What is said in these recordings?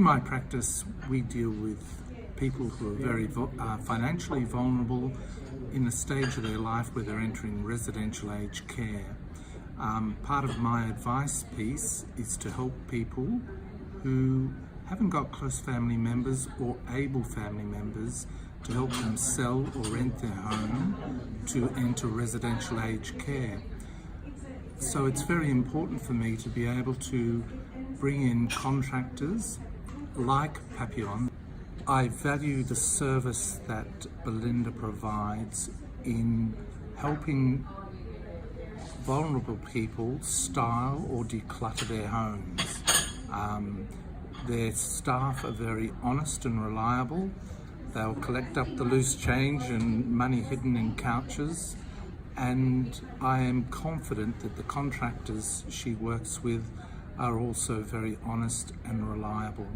my practice, we deal with people who are very financially vulnerable in a stage of their life where they're entering residential aged care. Part of my advice piece is to help people who haven't got close family members or able family members to help them sell or rent their home to enter residential aged care. So it's very important for me to be able to bring in contractors like Papillon. I value the service that Belinda provides in helping vulnerable people style or declutter their homes. Their staff are very honest and reliable. They'll collect up the loose change and money hidden in couches, and I am confident that the contractors she works with are also very honest and reliable.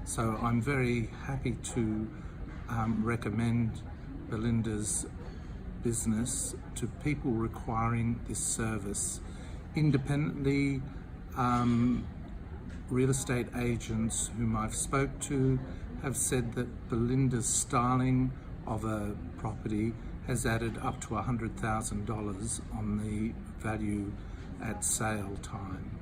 So I'm very happy to recommend Belinda's business to people requiring this service. Independently, real estate agents whom I've spoke to have said that Belinda's styling of a property has added up to $100,000 on the value at sale time.